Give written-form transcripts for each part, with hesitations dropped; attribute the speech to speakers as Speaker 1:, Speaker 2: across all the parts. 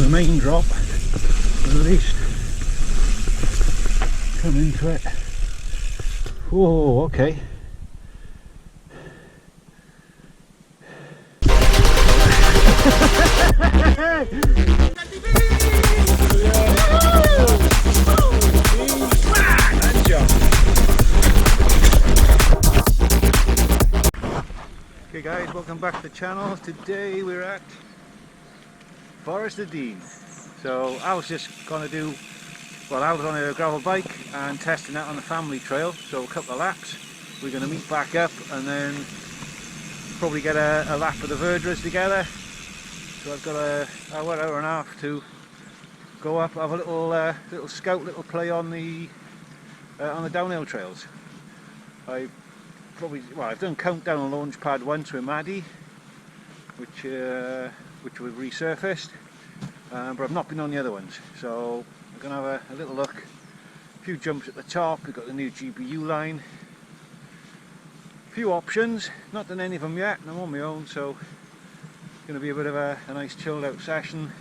Speaker 1: the main drop, at least come into it. Whoa, okay. Okay guys, welcome back to the channel. Today we're at Forest of Dean. So I was just going to do, well, I was on a gravel bike and testing that on the family trail, so a couple of laps. We're going to meet back up and then probably get a lap of the verderers together. So I've got an hour and a half to go up, have a little scout, little play on the downhill trails. I've done countdown on launch pad once with Maddie, which was resurfaced, but I've not been on the other ones. So I'm going to have a little look. A few jumps at the top. We've got the new GBU line. A few options. Not done any of them yet, and I'm on my own, so it's going to be a bit of a nice chilled out session,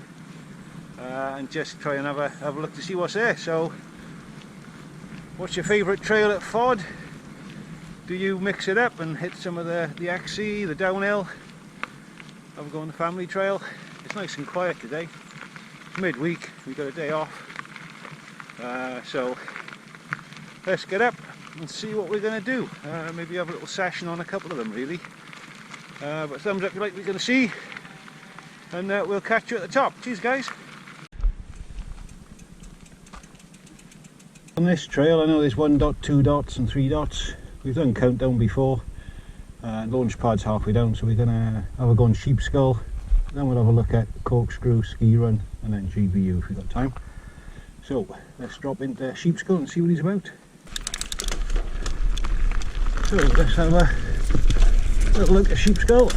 Speaker 1: and just try and have a look to see what's there. So, what's your favourite trail at FOD? Do you mix it up and hit some of the XC, the downhill? Have a go on the family trail. It's nice and quiet today. Midweek, we've got a day off. So let's get up and see what we're going to do. Maybe have a little session on a couple of them really. But thumbs up if you like what you're going to see. And we'll catch you at the top. Cheers guys. On this trail I know there's 1 dot, 2 dots and 3 dots. We've done countdown before, launch pad's halfway down, so we're going to have a go on Sheep Skull, then we'll have a look at Cork Screw, Ski Run, and then GBU if we've got time. So let's drop into Sheep Skull and see what he's about. So let's have a little look at Sheep Skull.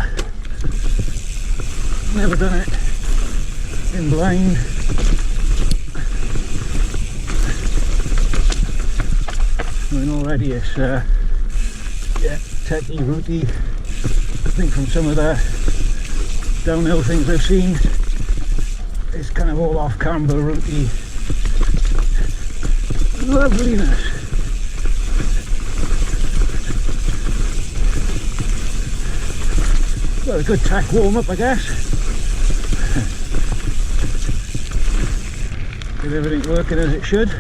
Speaker 1: Never done it in blind. I mean, already it's yeah, techy, rooty. I think from some of the downhill things I've seen, it's kind of all off camber, rooty. Loveliness. Well, a good tack warm up, I guess. Get everything working as it should.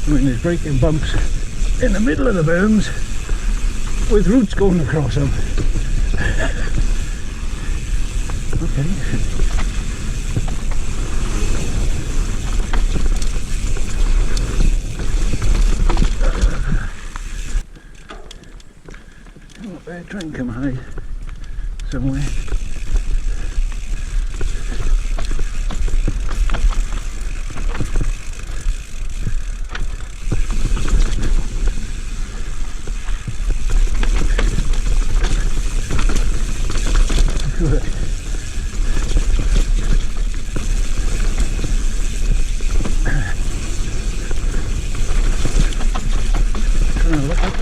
Speaker 1: When there's breaking bumps in the middle of the berms with roots going across them. Okay. Come up there, try and come high somewhere.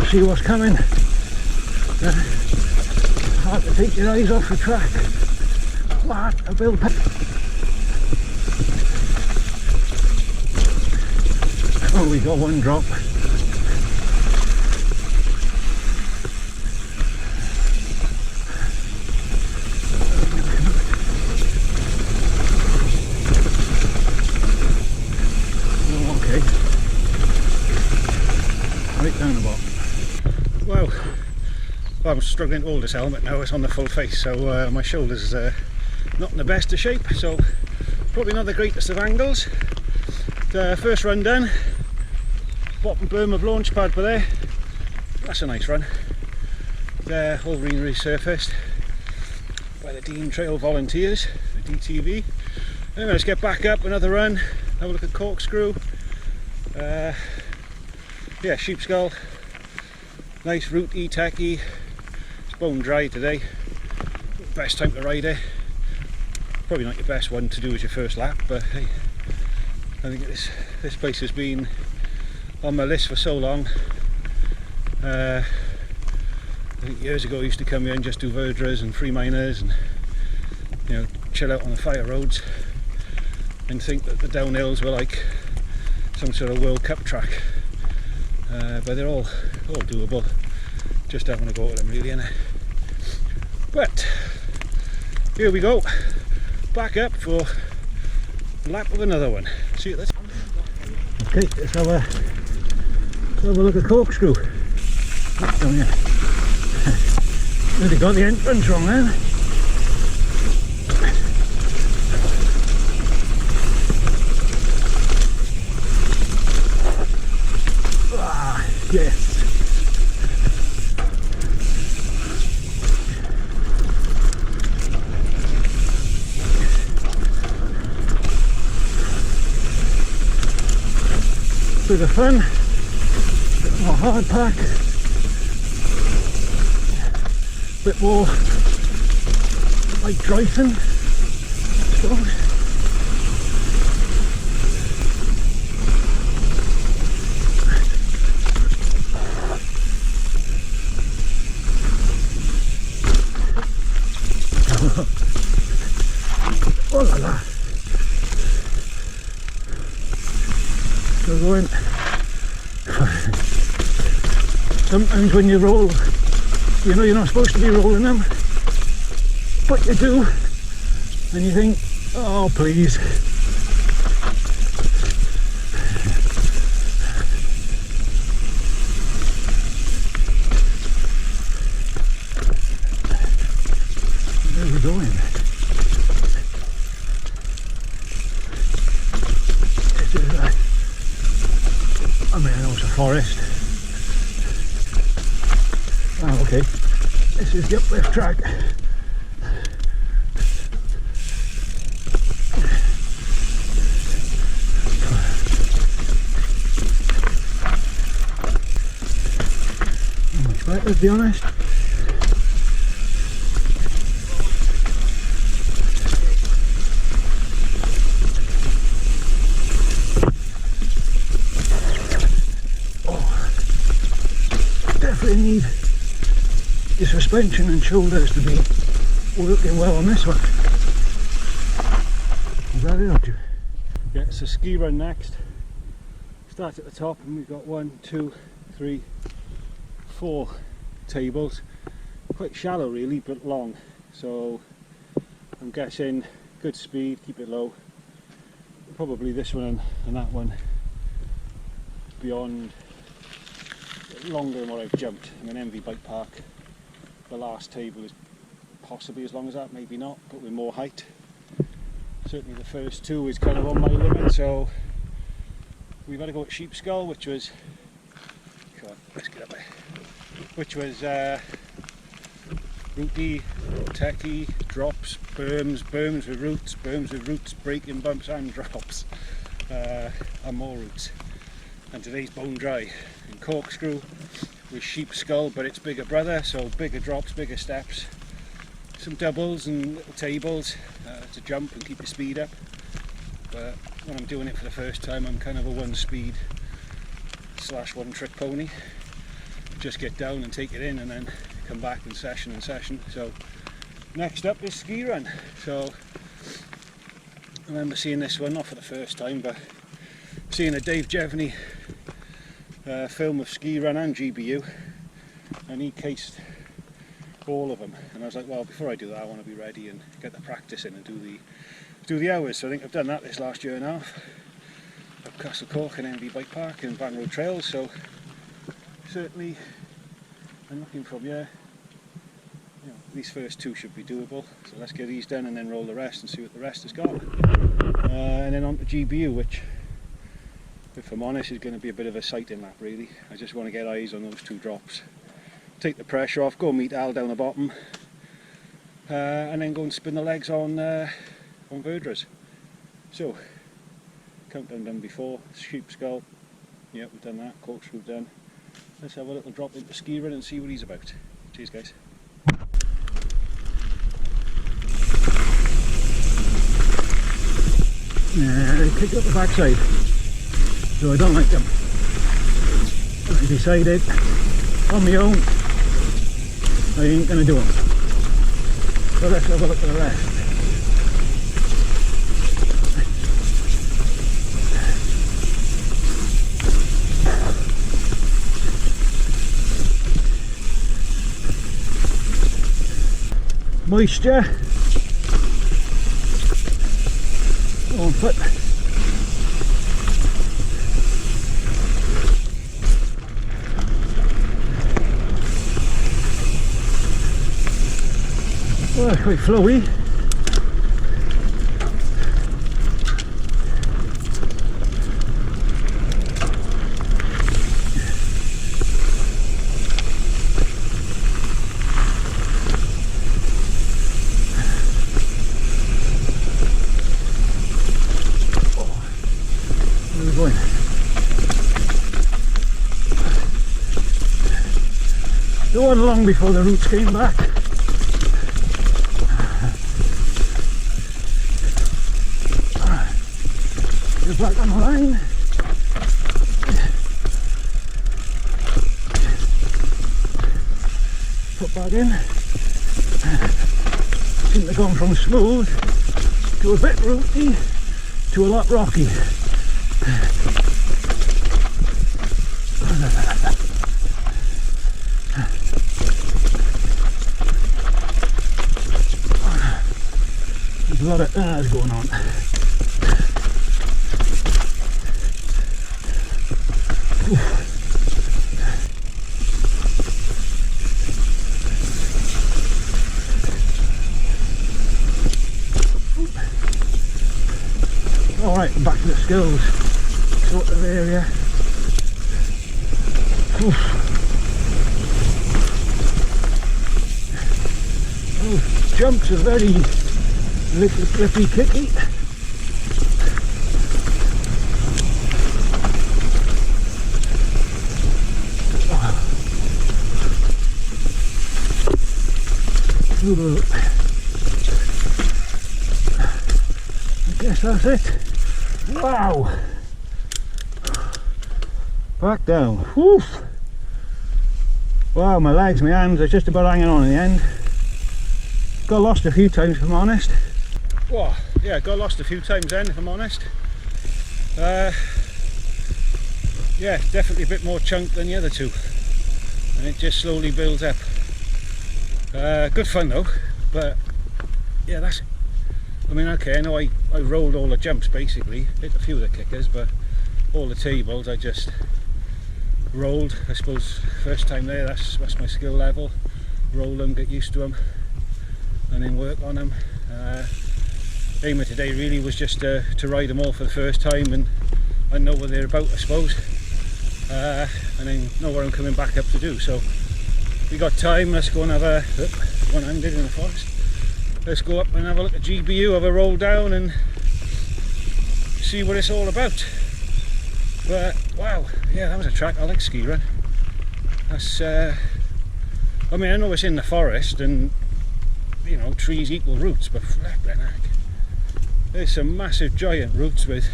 Speaker 1: See what's coming. Hard to take your eyes off the track. What a build. Oh, we got one drop. Oh, okay. Right down the bottom. Well, I'm struggling to hold this helmet now, it's on the full face, so my shoulders not in the best of shape, so probably not the greatest of angles. The first run done, bottom berm of launch pad for there, that's a nice run. The whole green resurfaced by the Dean Trail volunteers, the DTV. Anyway, let's get back up, another run, have a look at Cork Screw. Yeah, Sheep Skull. Nice rooty, tacky, it's bone dry today. best time to ride it. Probably not your best one to do as your first lap, but hey, I think this place has been on my list for so long. I think years ago I used to come here and just do verdras and free minors and, you know, chill out on the fire roads and think that the downhills were like some sort of World Cup track, but they're all doable. Just having to go to them really, innit? But here we go, back up for a lap of another one. See you. Okay, let's have a look at Cork Screw. That's down here. Nearly got the entrance wrong then. Ah, yes. Bit of fun, bit more hard pack, bit more like driving, I suppose. Oh la la. Still going. Sometimes when you roll, you know you're not supposed to be rolling them, but you do, and you think, oh please. Where are we going? I mean, I know it's a forest. Oh, okay. This is the uplift track. Not much better, to be honest. Definitely need your suspension and shoulders to be working well on this one. Is that it, don't you? Yeah, so ski run next. Start at the top and we've got 1, 2, 3, 4 tables. Quite shallow really, but long. So I'm guessing good speed, keep it low. Probably this one and that one beyond longer than what I've jumped. I'm in MV Bike Park. The last table is possibly as long as that, maybe not, but with more height. Certainly the first two is kind of on my limit, so we've had to go at Sheep Skull, which was, come on, let's get up there, which was rooty, techie, drops, berms with roots, braking bumps and drops, and more roots. And today's bone dry. And Cork Screw with Sheep Skull, but it's bigger brother, so bigger drops, bigger steps, some doubles and little tables to jump and keep your speed up. But when I'm doing it for the first time, I'm kind of a one speed / one trick pony. Just get down and take it in and then come back in session. So next up is ski run. So I remember seeing this one, not for the first time, but seeing a Dave Jevney film of ski run and GBU, and he cased all of them, and I was like, well, before I do that I want to be ready and get the practice in and do the hours. So I think I've done that this last year and a half up Castle Cork and MV Bike Park and Van Road Trails. So certainly I'm looking from here, you know, these first two should be doable, so let's get these done and then roll the rest and see what the rest has got, and then on to GBU, which, if I'm honest, is going to be a bit of a sighting lap really. I just want to get eyes on those two drops, take the pressure off, go meet Al down the bottom, and then go and spin the legs on verdras. So, countdown done before, Sheep Skull, yeah, we've done that, Cork Screw done. Let's have a little drop into ski run and see what he's about. Cheers guys. They kick up the backside, so I don't like them. I decided on my own I ain't going to do them. So let's have a look at the rest. Moisture on foot. Well, it's quite flowy. It wasn't long before the roots came back. You're back on the line. Put back in. Seem to have gone from smooth to a bit rooty to a lot rocky. There's a lot of airs going on. Alright, back to the skills sort of area. Those jumps are very little flippy kicky. I guess that's it. Wow! Back down. Whew. Wow, my legs, my hands are just about hanging on in the end. Got lost a few times if I'm honest. Well, yeah, got lost a few times then if I'm honest. Yeah, definitely a bit more chunk than the other two. And it just slowly builds up. Good fun though, but yeah, that's, I mean, okay, I know I rolled all the jumps basically, hit a few of the kickers, but all the tables I just rolled. I suppose first time there, that's my skill level. Roll them, get used to them, and then work on them. Aim of today really was just to ride them all for the first time and know what they're about, I suppose, and then know what I'm coming back up to do. So we got time, let's go and have a one-handed in the forest. Let's go up and have a look at GBU, have a roll down and see what it's all about. But wow, yeah, that was a track. I like ski run. That's I mean, I know it's in the forest and you know, trees equal roots, but flipping heck, there's some massive giant roots with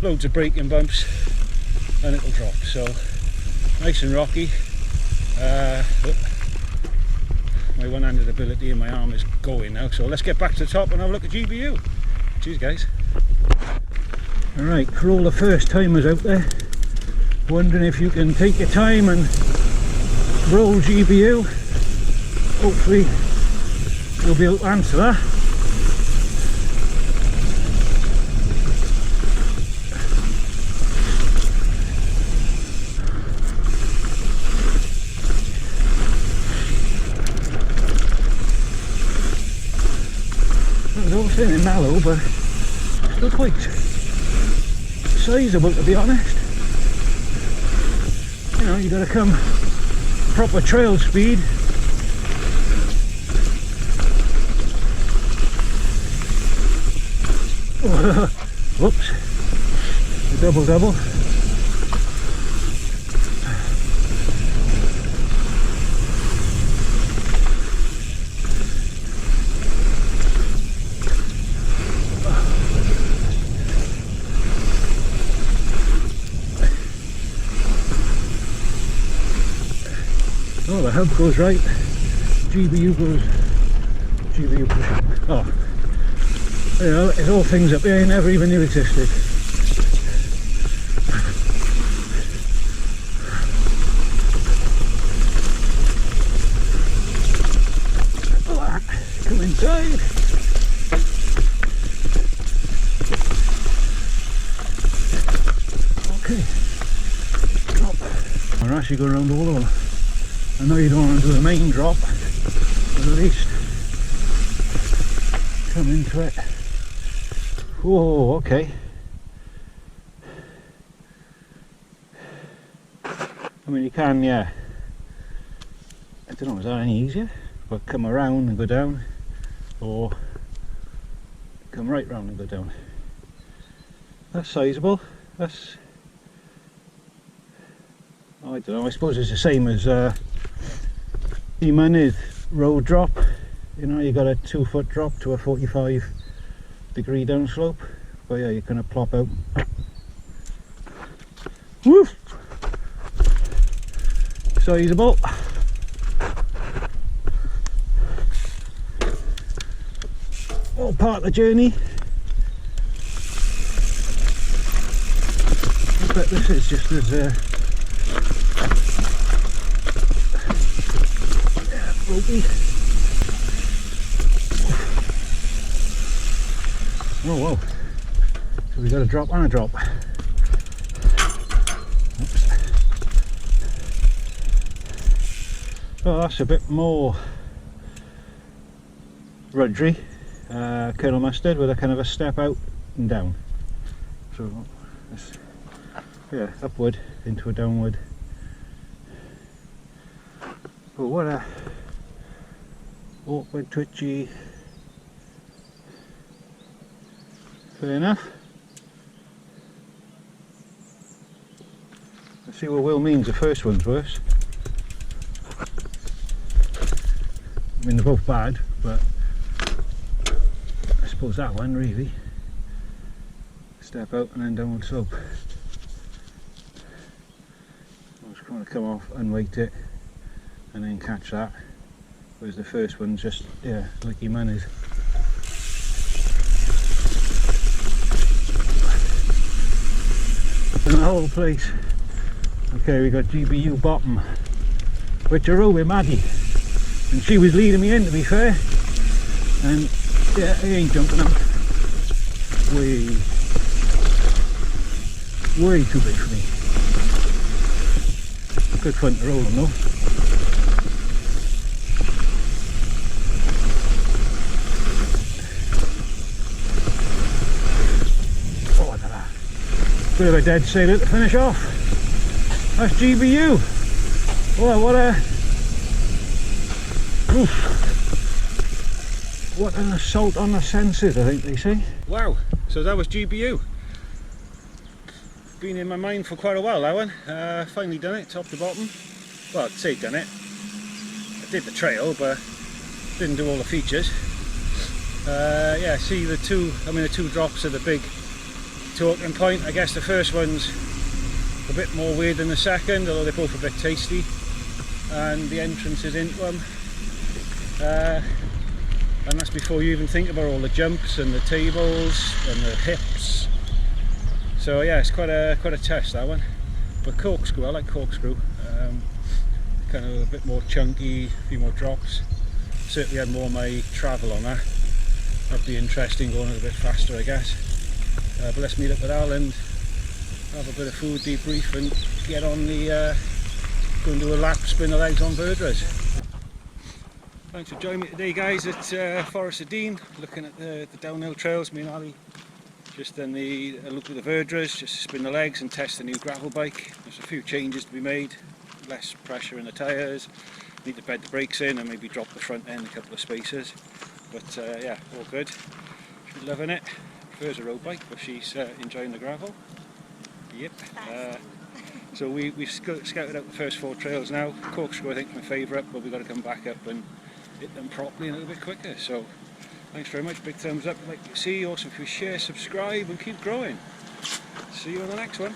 Speaker 1: loads of breaking bumps and it'll drop, so nice and rocky. My one-handed ability in my arm is going now, so let's get back to the top and have a look at GBU. Cheers guys. Alright, for all the first timers out there wondering if you can take your time and roll GBU, hopefully you'll be able to answer that. It was all thin mellow, but still quite sizable to be honest. You know, you gotta come proper trail speed. Whoops, a double. Oh, the hub goes right, GBU goes, GBU push. Oh, you know, it's all things up here you never even knew existed. Come inside. Okay. Drop. We're actually going around all over. I know you don't want to do the main drop, but at least come into it. Whoa, okay. I mean, you can, yeah. I don't know, is that any easier? But come around and go down, or come right round and go down. That's sizable. That's, I don't know, I suppose it's the same as the Mynydd road drop. You know, you got a 2 foot drop to a 45-degree downslope, but yeah, you kind of plop out. Woof! Sizable. All part of the journey. I bet this is just as ropey. Oh whoa! So we got a drop and a drop. Oops. Oh, that's a bit more rudgery. Kernel mustard with a kind of a step out and down. So this, yeah, upward into a downward. But what a awkward, twitchy. Fair enough. Let's see what Will means the first one's worse. I mean, they're both bad, but I suppose that one really. Step out and then downward slope. I was going to come off, unweight it, and then catch that. Whereas the first one's just, yeah, like your man is. And the whole place. Okay, we got GBU bottom, which I rode with Maddie, and she was leading me in, to be fair. And yeah, he ain't jumping out. Way too big for me. Good fun to roll them though. Oh, look at that. Bit of a dead sailor to finish off. That's GBU. Well, what a... Oof. What an assault on the senses, I think they say. Wow, so that was GBU. Been in my mind for quite a while, that one. Finally done it, top to bottom. Well, I'd say done it. I did the trail, but didn't do all the features. Yeah, see the two drops are the big talking point. I guess the first one's a bit more weird than the second, although they're both a bit tasty. And the entrance is into them. And that's before you even think about all the jumps and the tables and the hips. So yeah, it's quite a test, that one. But Cork Screw, I like Cork Screw. Kind of a bit more chunky, a few more drops. Certainly had more of my travel on that. That'd be interesting, going a bit faster, I guess. But let's meet up with Al and have a bit of food debrief and get on the go and do a lap, spin the legs on Verdras. Thanks for joining me today, guys, at Forest of Dean, looking at the downhill trails. Me and Ali just done a look at the Verdras, just to spin the legs and test the new gravel bike. There's a few changes to be made, less pressure in the tyres, need to bed the brakes in and maybe drop the front end a couple of spaces. But yeah, all good. She's loving it. Prefers a road bike, but she's enjoying the gravel. Yep. So we've scouted out the first 4 trails now. Cork Screw, I think, is my favourite, but we've got to come back up and hit them properly and a little bit quicker. So thanks very much, big thumbs up, like to see, awesome if you share, subscribe and keep growing. See you on the next one.